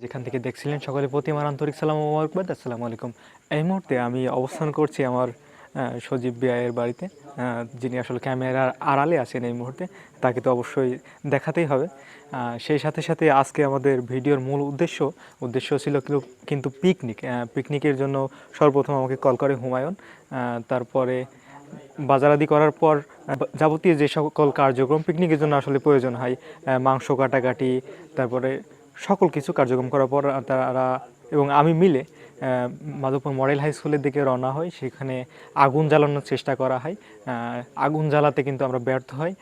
যেখান থেকে দেখছিলেন সকলে প্রতি আমার আন্তরিক সালাম ও মোবারকবাদ। আসসালামু আলাইকুম। এই মুহূর্তে আমি অবস্থান করছি আমার সজীব ভাইয়ের বাড়িতে, যিনি আসলে ক্যামেরার আড়ালে আছেন এই মুহূর্তে। তাকে তো অবশ্যই দেখাতেই হবে। সেই সাথে সাথে আজকে আমাদের ভিডিওর মূল উদ্দেশ্য ছিল কিন্তু পিকনিকের জন্য সর্বপ্রথম আমাকে কল করে হুমায়ুন। তারপরে বাজারাদি করার পর যাবতীয় যে সকল কার্যক্রম পিকনিকের জন্য আসলে প্রয়োজন হয়, মাংস কাটাকাটি, তারপরে সকল কিছু কার্যক্রম করার পর তারা এবং আমি মিলে মাধবপুর মডেল হাই স্কুলের দিকে রওনা হই। সেখানে আগুন জ্বালানোর চেষ্টা করা হয়। আগুন জ্বালাতে কিন্তু আমরা ব্যর্থ হই।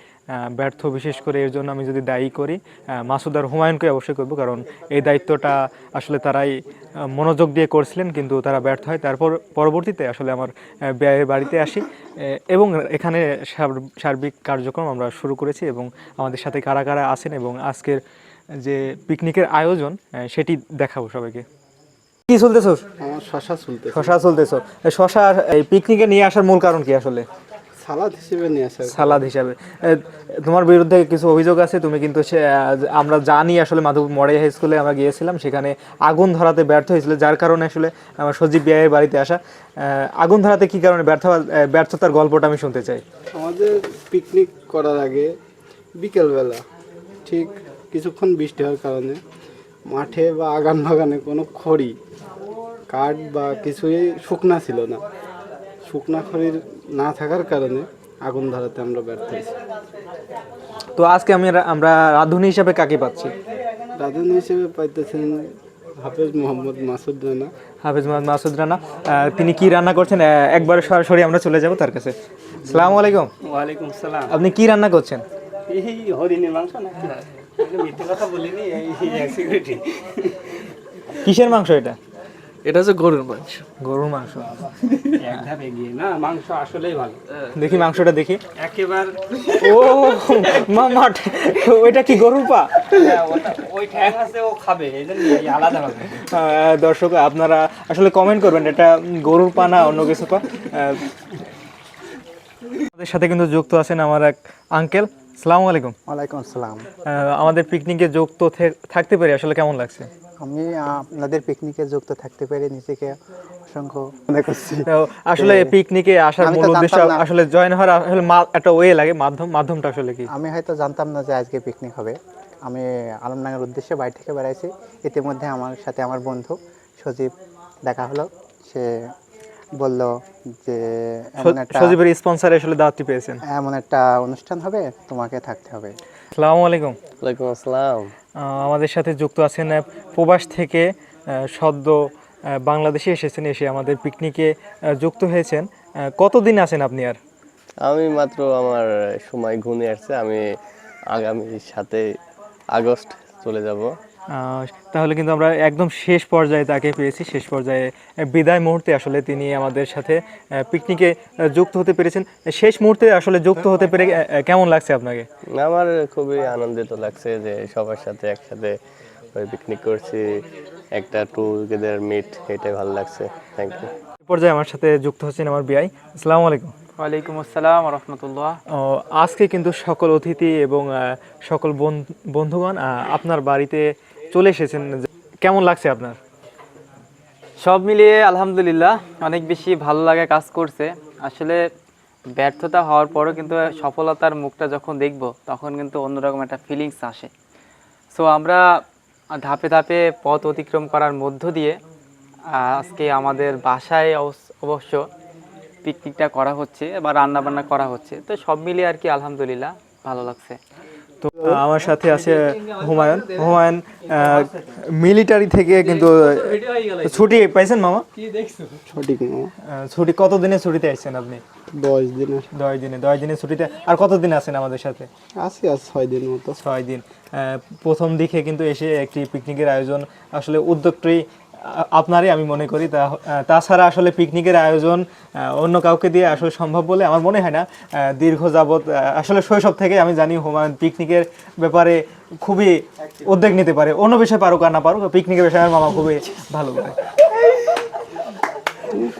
বিশেষ করে এর জন্য আমি যদি দায়ী করি মাসুদ আর হুমায়ুনকে অবশ্যই করব, কারণ এই দায়িত্বটা আসলে তারাই মনোযোগ দিয়ে করছিলেন, কিন্তু তারা ব্যর্থ হয়। তারপর পরবর্তীতে আসলে আমার ব্যয়ের বাড়িতে আসি এবং এখানে সার্বিক কার্যক্রম আমরা শুরু করেছি এবং আমাদের সাথে কারা কারা আছেন এবং আজকের যে পিকনিকের আয়োজন সেটি দেখাবো সবাইকে। কি চলতেছ? আমার শশা চলতেছে। শশা চলতেছ। শশা এই পিকনিকে নিয়ে আসার মূল কারণ কি আসলে? সালাদ হিসেবে নিয়ে আসা। সালাদ হিসাবে। তোমার বিরুদ্ধে কিছু অভিযোগ আছে। তুমি কিন্তু আমরা জানি আসলে মাধবপুর মডেল হাই স্কুলে আমরা গিয়েছিলাম, সেখানে আগুন ধরাতে ব্যর্থ হয়েছিল, যার কারণে আসলে আমার সজীব বিয়ের বাড়িতে আসা। আগুন ধরাতে কি কারণে ব্যর্থতার গল্পটা আমি শুনতে চাই। আমাদের পিকনিক করার আগে বিকেলবেলা ঠিক কিছুক্ষণ বৃষ্টি হওয়ার কারণে মাঠে বা আগান বাগানে কোনো খড়ি কাঠ বা কিছুই শুকনা ছিল না। শুকনা খড়ির না থাকার কারণে আগুন ধরাতে আমরা ব্যর্থ হয়েছি। তো আজকে আমরা রাঁধুনি হিসাবে কাকে পাচ্ছি? রাঁধুনি হিসেবে পাইতেছেন হাফেজ মোহাম্মদ মাসুদ রানা। হাফেজ মোহাম্মদ মাসুদ রানা। তিনি কি রান্না করছেন একবার সরাসরি আমরা চলে যাব তার কাছে। আসসালামু আলাইকুম। ওয়ালাইকুম সালাম। আপনি কি রান্না করছেন? এই হরিণের মাংস না, মিথ্যে কথা বলিনি। এই সিকিউরিটি কিসের মাংস এটা? এটা হচ্ছে গরুর মাংস। গরুর মাংস। এক ধাপ এগিয়ে না, মাংস আসলেই ভালো। দেখি মাংসটা দেখি। একেবারে ও মামা, ওইটা কি গরুর পা? ওই ঠ্যাং আছে, ও খাবে, এই জন্য আলাদা হবে। দর্শক আপনারা আসলে কমেন্ট করবেন এটা গরুর পা না অন্য কিছু পা। আমাদের সাথে কিন্তু যুক্ত আছেন আমার এক আঙ্কেল। আসসালামু আলাইকুম। ওয়ালাইকুম আসসালাম। আমাদের পিকনিকে যুক্ত থাকতে পেরে আসলে কেমন লাগছে? আমি আপনাদের পিকনিকে যুক্ত থাকতে পেরে নিজেকে অসংখ্য মনে করছি। তো আসলে পিকনিকে আসার মূল উদ্দেশ্য আসলে জয়েন হওয়ার আসলে একটা ওয়ে লাগে, মাধ্যমটা আসলে কি? আমি হয়তো জানতাম না যে আজকে পিকনিক হবে। আমি আলমডাঙ্গার উদ্দেশ্যে বাড়ি থেকে বেড়াইছি। ইতিমধ্যে আমার সাথে আমার বন্ধু সজীব দেখা হলো। সে বলল যে সজীবের স্পন্সরে আসলে দাওয়াতটি পেয়েছেন। এমন একটা অনুষ্ঠান হবে, তোমাকে থাকতে হবে। আসসালামু আলাইকুম। ওয়ালাইকুম আসসালাম। আমাদের সাথে যুক্ত আছেন প্রবাস থেকে সদ্য বাংলাদেশে এসেছেন, এসে আমাদের পিকনিকে যুক্ত হয়েছেন। কতদিন আছেন আপনি? আর আমি মাত্র আমার সময় ঘুরে আসছে। আমি আগামী 7 আগস্ট চলে যাব। তাহলে কিন্তু আমরা একদম শেষ পর্যায়ে তাকে পেয়েছি। শেষ পর্যায়ে বিদায় মুহূর্তে আসলে তিনি আমাদের সাথে পিকনিকে যুক্ত হতে পেরেছেন। শেষ মুহূর্তে আসলে যুক্ত হতে পেরে কেমন লাগছে আপনাকে? আমার খুবই আনন্দিত লাগছে যে সবার সাথে একসাথে ওই পিকনিক করছি, একটা টুগেদার মিট, এটাই ভালো লাগছে। Thank you. এই পর্যায়ে আমার সাথে যুক্ত হচ্ছেন আমার বিআই। আসসালামু আলাইকুম। ওয়ালাইকুম আসসালাম রহমতুল্লাহ। আজকে কিন্তু সকল অতিথি এবং সকল বন্ধুগণ আপনার বাড়িতে চলে এসেছেন। কেমন লাগছে আপনার? সব মিলিয়ে আলহামদুলিল্লাহ অনেক বেশি ভালো লাগে কাজ করছে। আসলে ব্যর্থতা হওয়ার পরও কিন্তু সফলতার মুখটা যখন দেখব তখন কিন্তু অন্যরকম একটা ফিলিংস আসে। সো আমরা ধাপে ধাপে পথ অতিক্রম করার মধ্য দিয়ে আজকে আমাদের বাসায় অবশ্য পিকনিকটা করা হচ্ছে বা রান্নাবান্না করা হচ্ছে। তো সব মিলিয়ে আর কি আলহামদুলিল্লাহ ভালো লাগছে। তো আমার সাথে আছে হুমায়ুন মিলিটারি থেকে কিন্তু ছুটি পাইছেন মামা? সঠিক না। ছুটি কতদিনের ছুটিতে আসছেন আপনি? 10 দিনের। 10 দিনের ছুটিতে। আর কতদিন আছেন আমাদের সাথে? আছি আজ 6 দিন মতো। 6 দিন। প্রথম দিকে কিন্তু এসে একটি পিকনিকের আয়োজন আসলে উদ্যোগটি আপনারই আমি মনে করি। তাছাড়া আসলে পিকনিকের আয়োজন অন্য কাউকে দিয়ে আসলে সম্ভব বলে আমার মনে হয় না। দীর্ঘ যাবৎ আসলে শৈশব থেকে আমি জানি হুমায়ুন পিকনিকের ব্যাপারে খুবই উদ্যোগ নিতে পারে। অন্য বিষয় পারুক আর না পারুক, পিকনিকের বিষয়ে আমার মামা খুবই ভালো করে।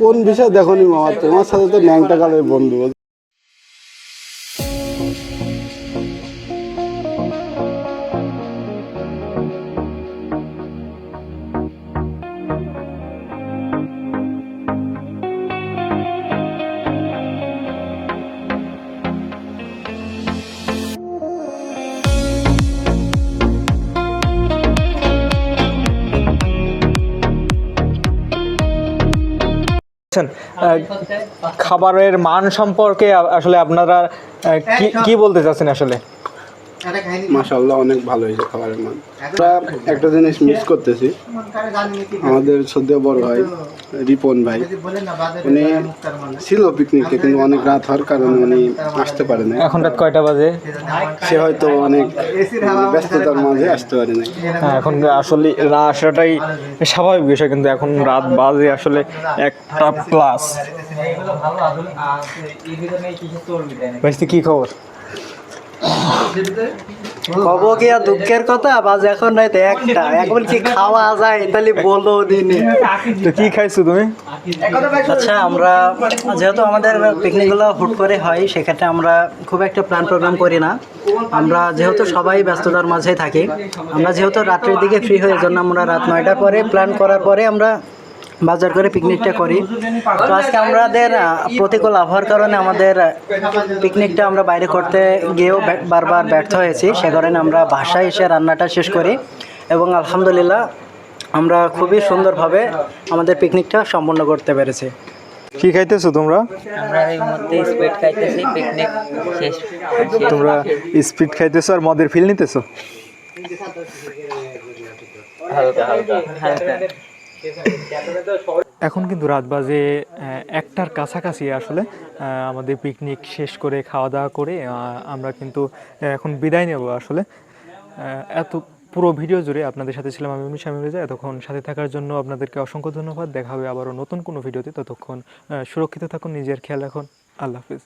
কোন বিষয় দেখনি মামা? তোমার সাথে তো ন্যাংটা কালের বন্ধু। খাবারের মান সম্পর্কে আসলে আপনারা কি বলতে চাচ্ছেন আসলে? মাশাআল্লাহ অনেক ভালো হয়েছে খাবারের মান। আমরা একটা জিনিস মিস করতেছি, আমাদের সদ্য বড় ভাই রিপন ভাই উনি ছিল পিকনিকে, কিন্তু অনেক রাত হওয়ার কারণে উনি আসতে পারে না। এখন রাত কয়টা বাজে? সে হয়তো অনেক ব্যস্ততার মাঝে আসতে পারে না। হ্যাঁ, এখন আসলে না আসাটাই স্বাভাবিক বিষয়, কিন্তু এখন রাত বাজে আসলে 1:00+। ভাইস্তি কি খবর? কব কি আর দুঃখের কথা, বাজে এখন রাইতে 1টা, এখন কি খাওয়া যায় তাহলে বলো দিনে। তো কি খাইছো তুমি? আচ্ছা, আমরা যেহেতু আমাদের পিকনিকগুলো হুট করে হয়, সেক্ষেত্রে আমরা খুব একটা প্ল্যান প্রোগ্রাম করি না। আমরা যেহেতু সবাই ব্যস্ততার মাঝে থাকি, আমরা যেহেতু রাত্রের দিকে ফ্রি হয়ে, জন্য আমরা রাত 9টার পরে প্ল্যান করার পরে আমরা বাজার করে পিকনিকটা করি। তো আজকে আমাদের প্রতিকূল আবহাওয়ার কারণে আমাদের পিকনিকটা আমরা বাইরে করতে গিয়েও বারবার ব্যর্থ হয়েছি। সে কারণে আমরা বাসায় এসে রান্নাটা শেষ করি এবং আলহামদুলিল্লাহ আমরা খুবই সুন্দরভাবে আমাদের পিকনিকটা সম্পন্ন করতে পেরেছি। কি খাইতেছো তোমরা? আমরা এই মধ্যে স্পিড খাইতেছি, পিকনিক শেষ। তোমরা স্পিড খাইতেছো আর মদের ফিল নিতেছো? এখন কিন্তু রাত বাজে 1টার কাছাকাছি আসলে। আমাদের পিকনিক শেষ করে খাওয়া দাওয়া করে আমরা কিন্তু এখন বিদায় নেব আসলে। এত পুরো ভিডিও জুড়ে আপনাদের সাথে ছিলাম আমি শামীম রেজা। এতক্ষণ সাথে থাকার জন্য আপনাদেরকে অসংখ্য ধন্যবাদ। দেখা হবে আবারও নতুন কোনো ভিডিওতে। ততক্ষণ সুরক্ষিত থাকুন, নিজের খেয়াল রাখুন। আল্লাহ হাফিজ।